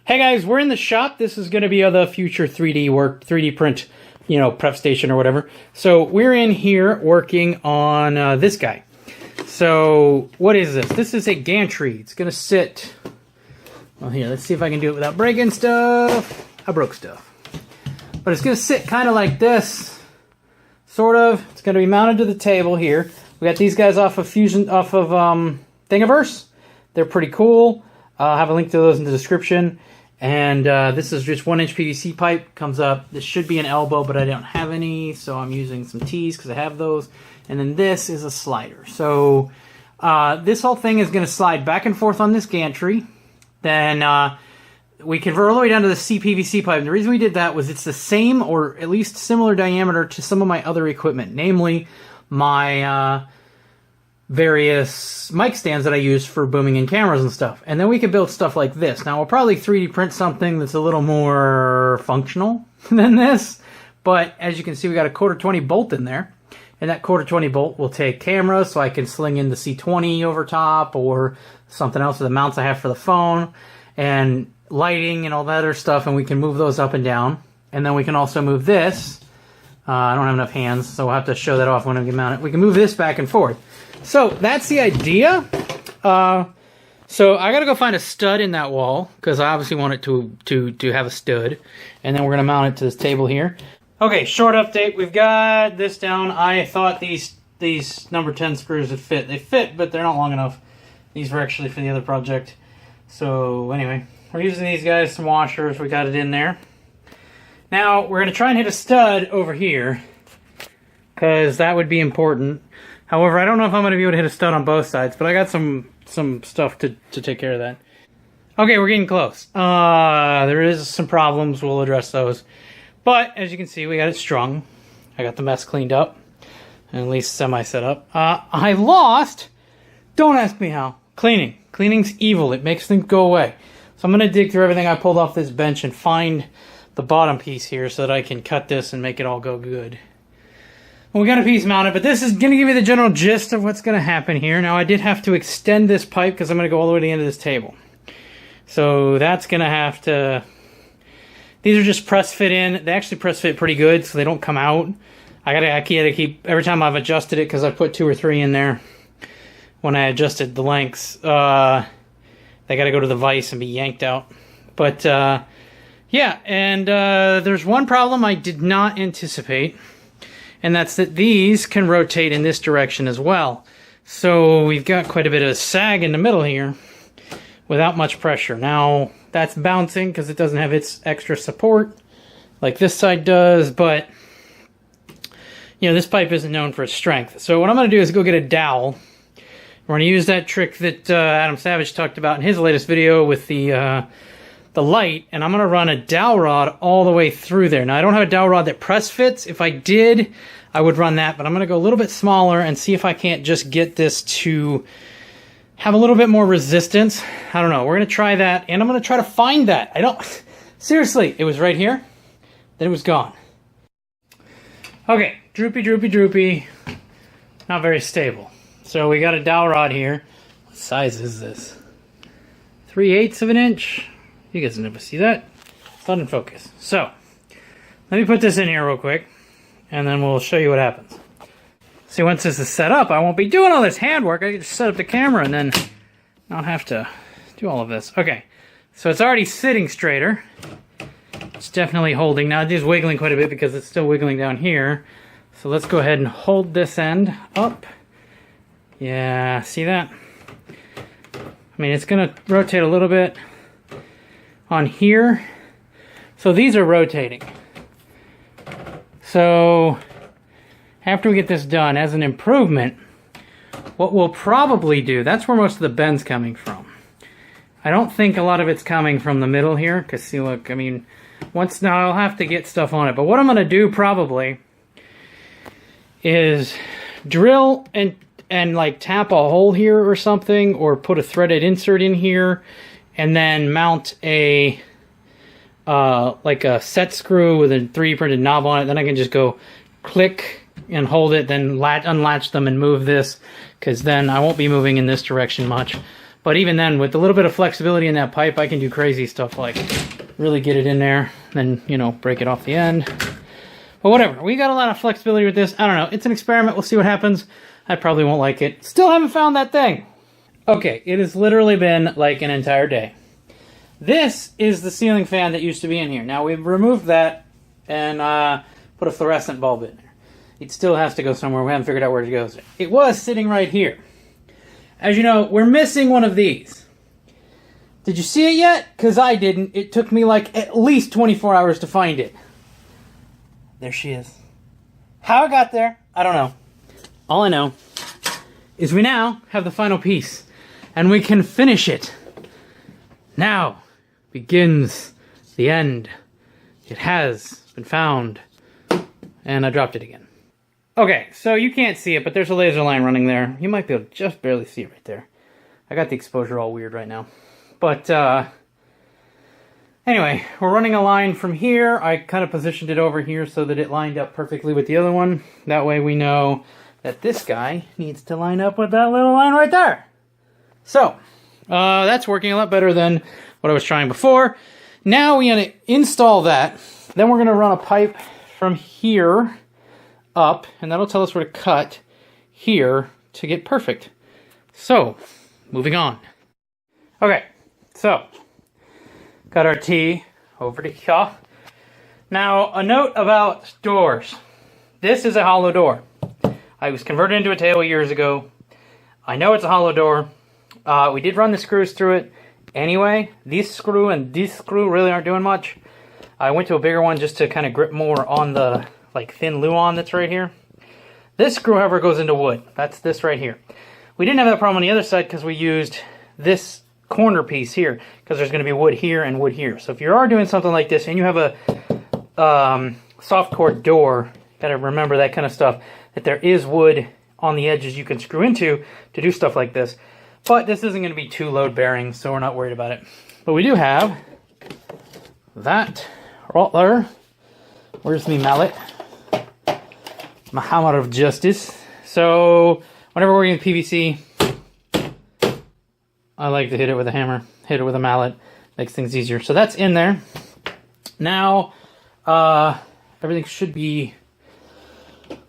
Hey guys, we're in the shop. This is going to be the future 3D print, prep station or whatever. So we're in here working on this guy. So what is this? This is a gantry. It's going to sit, well here, let's see if I can do it without breaking stuff. I broke stuff. But it's going to sit kind of like this, sort of. It's going to be mounted to the table here. We got these guys off of Thingiverse. They're pretty cool. I'll have a link to those in the description. And this is just 1-inch PVC pipe. Comes up. This should be an elbow, but I don't have any, so I'm using some T's because I have those. And then this is a slider. So this whole thing is going to slide back and forth on this gantry. Then we convert all the way down to the CPVC pipe. And the reason we did that was it's the same or at least similar diameter to some of my other equipment, namely my various mic stands that I use for booming in cameras and stuff. And then we can build stuff like this. Now, we'll probably 3D print something that's a little more functional than this. But as you can see, we got a 1/4-20 bolt in there. And that 1/4-20 bolt will take cameras, so I can sling in the C20 over top or something else with the mounts I have for the phone. And lighting and all that other stuff. And we can move those up and down. And then we can also move this. I don't have enough hands, so we'll have to show that off when I get mounted. We can move this back and forth. So that's the idea. So I gotta go find a stud in that wall because I obviously want it to have a stud, and then we're gonna mount it to this table here. Okay, short update. We've got this down. I thought these number 10 screws would fit. They fit, but they're not long enough. These were actually for the other project. So anyway, we're using these guys, some washers. We got it in there. Now we're gonna try and hit a stud over here because that would be important. However, I don't know if I'm going to be able to hit a stud on both sides, but I got some stuff to take care of that. Okay, we're getting close. There is some problems. We'll address those. But, as you can see, we got it strung. I got the mess cleaned up, and at least semi-set up. I lost, don't ask me how, cleaning. Cleaning's evil. It makes things go away. So I'm going to dig through everything I pulled off this bench and find the bottom piece here so that I can cut this and make it all go good. We got a piece mounted, but this is going to give you the general gist of what's going to happen here. Now, I did have to extend this pipe because I'm going to go all the way to the end of this table. So that's going to have to... These are just press fit in. They actually press fit pretty good, so they don't come out. I gotta keep... Every time I've adjusted it, because I put 2 or 3 in there when I adjusted the lengths, they got to go to the vise and be yanked out. But, yeah, and there's one problem I did not anticipate. And that's that these can rotate in this direction as well. So we've got quite a bit of a sag in the middle here without much pressure. Now, that's bouncing because it doesn't have its extra support like this side does, but this pipe isn't known for its strength. So what I'm going to do is go get a dowel. We're going to use that trick that Adam Savage talked about in his latest video with the light, and I'm going to run a dowel rod all the way through there. Now, I don't have a dowel rod that press fits. If I did, I would run that, but I'm going to go a little bit smaller and see if I can't just get this to have a little bit more resistance. I don't know. We're going to try that, and I'm going to try to find that. Seriously, it was right here, then it was gone. Okay, droopy. Not very stable. So we got a dowel rod here. What size is this? 3/8 of an inch. You guys never see that. It's not in focus. So, let me put this in here real quick, and then we'll show you what happens. See, once this is set up, I won't be doing all this handwork. I can just set up the camera and then not have to do all of this. Okay, so it's already sitting straighter. It's definitely holding. Now, it is wiggling quite a bit because it's still wiggling down here. So let's go ahead and hold this end up. Yeah, see that? I mean, it's going to rotate a little bit on here. So these are rotating. So after we get this done, as an improvement, what we'll probably do, that's where most of the bend's coming from. I don't think a lot of it's coming from the middle here, because see, look, I mean, now I'll have to get stuff on it, but what I'm going to do probably is drill and like tap a hole here or something, or put a threaded insert in here, and then mount a like a set screw with a 3D printed knob on it. Then I can just go click and hold it, then unlatch them and move this, because then I won't be moving in this direction much. But even then, with a little bit of flexibility in that pipe, I can do crazy stuff like really get it in there, then, you know, break it off the end. But whatever, we got a lot of flexibility with this. I don't know, it's an experiment, we'll see what happens. I probably won't like it. Still haven't found that thing. Okay, it has literally been like an entire day. This is the ceiling fan that used to be in here. Now we've removed that and put a fluorescent bulb in there. It still has to go somewhere. We haven't figured out where it goes. It was sitting right here. As you know, we're missing one of these. Did you see it yet? Because I didn't. It took me like at least 24 hours to find it. There she is. How I got there, I don't know. All I know is we now have the final piece. And we can finish it. Now begins the end. It has been found. And I dropped it again. Okay, so you can't see it, but there's a laser line running there. You might be able to just barely see it right there. I got the exposure all weird right now. But, anyway, we're running a line from here. I kind of positioned it over here so that it lined up perfectly with the other one. That way we know that this guy needs to line up with that little line right there. So, that's working a lot better than what I was trying before. Now we're going to install that. Then we're going to run a pipe from here up, and that'll tell us where to cut here to get perfect. So, moving on. Okay, so, got our T over to here. Now, a note about doors. This is a hollow door. I was converted into a tail years ago. I know it's a hollow door. We did run the screws through it. Anyway, this screw and this screw really aren't doing much. I went to a bigger one just to kind of grip more on the like thin luan that's right here. This screw, however, goes into wood. That's this right here. We didn't have that problem on the other side because we used this corner piece here because there's going to be wood here and wood here. So if you are doing something like this and you have a soft core door, you got to remember that kind of stuff, that there is wood on the edges you can screw into to do stuff like this. But this isn't going to be too load bearing, so we're not worried about it. But we do have that right there. Where's me mallet? My hammer of justice. So whenever we're working with PVC, I like to hit it with a hammer, hit it with a mallet, makes things easier. So that's in there. Now everything should be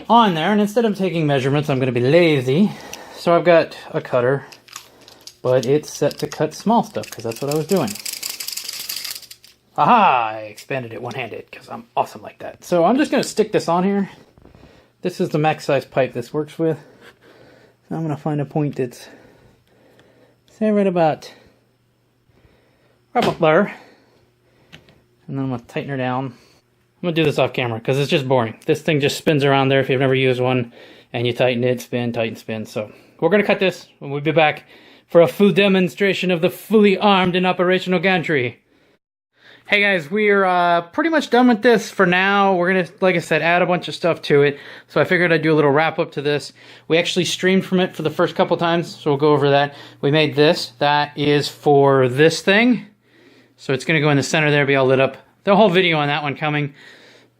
on there, and instead of taking measurements, I'm going to be lazy. So I've got a cutter, but it's set to cut small stuff because that's what I was doing. Aha! I expanded it one-handed because I'm awesome like that. So I'm just going to stick this on here. This is the max size pipe this works with. So I'm going to find a point that's, say, right about there. And then I'm going to tighten her down. I'm going to do this off camera because it's just boring. This thing just spins around there if you've never used one. And you tighten it, spin, tighten, spin. So we're going to cut this and we'll be back for a full demonstration of the fully armed and operational gantry. Hey guys, we're pretty much done with this for now. We're going to, like I said, add a bunch of stuff to it. So I figured I'd do a little wrap up to this. We actually streamed from it for the first couple times, so we'll go over that. We made this. That is for this thing. So it's going to go in the center there, be all lit up. The whole video on that one coming.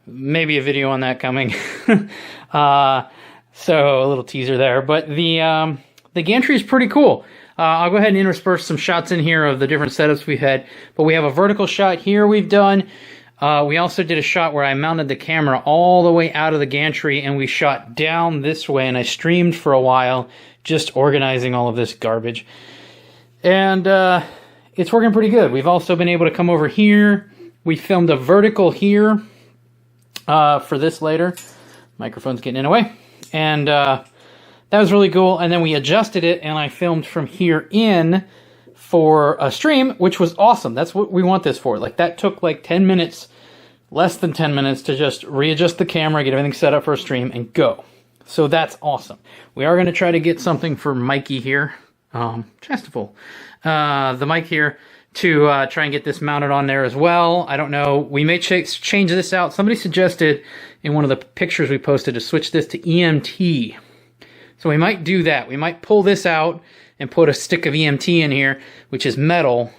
Maybe a video on that coming. So a little teaser there. But the gantry is pretty cool. I'll go ahead and intersperse some shots in here of the different setups we've had. But we have a vertical shot here we've done. We also did a shot where I mounted the camera all the way out of the gantry and we shot down this way and I streamed for a while just organizing all of this garbage. And it's working pretty good. We've also been able to come over here. We filmed a vertical here for this later. Microphone's getting in the way. And that was really cool. And then we adjusted it and I filmed from here in for a stream, which was awesome. That's what we want this for. Like that took like 10 minutes, less than 10 minutes to just readjust the camera, get everything set up for a stream and go. So that's awesome. We are going to try to get something for Mikey here. Chastaful. The mic here to try and get this mounted on there as well. I don't know. We may change this out. Somebody suggested in one of the pictures we posted to switch this to EMT. So we might do that. We might pull this out and put a stick of EMT in here, which is metal.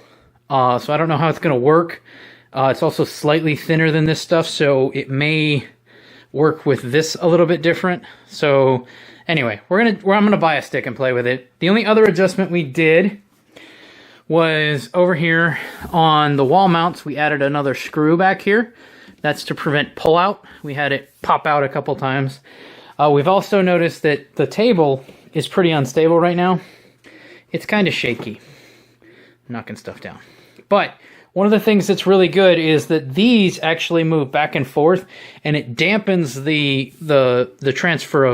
So I don't know how it's going to work. It's also slightly thinner than this stuff, so it may work with this a little bit different. So anyway, I'm gonna buy a stick and play with it. The only other adjustment we did was over here on the wall mounts. We added another screw back here. That's to prevent pullout. We had it pop out a couple times. We've also noticed that the table is pretty unstable right now. It's kind of shaky. Knocking stuff down. But one of the things that's really good is that these actually move back and forth, and it dampens the transfer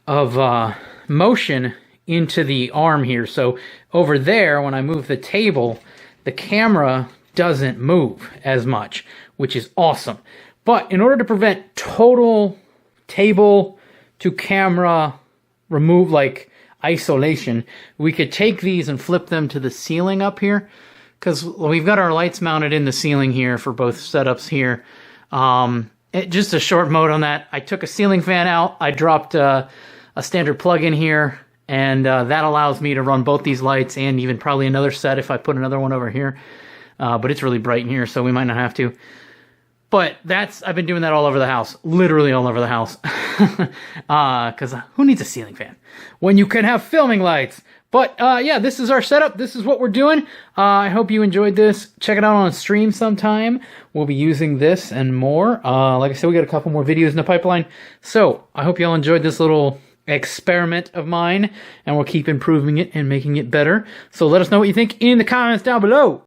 of motion into the arm here. So over there, when I move the table, the camera doesn't move as much, which is awesome. But in order to prevent total table to camera remove, like isolation, we could take these and flip them to the ceiling up here, because we've got our lights mounted in the ceiling here for both setups here. Just a short mode on that. I took a ceiling fan out. I dropped a standard plug in here, and that allows me to run both these lights and even probably another set if I put another one over here. But it's really bright in here, so we might not have to. But I've been doing that all over the house, literally all over the house. Because who needs a ceiling fan when you can have filming lights? But yeah, this is our setup. This is what we're doing. I hope you enjoyed this. Check it out on stream sometime. We'll be using this and more. Like I said, we got a couple more videos in the pipeline. So I hope you all enjoyed this little experiment of mine, and we'll keep improving it and making it better. So let us know what you think in the comments down below.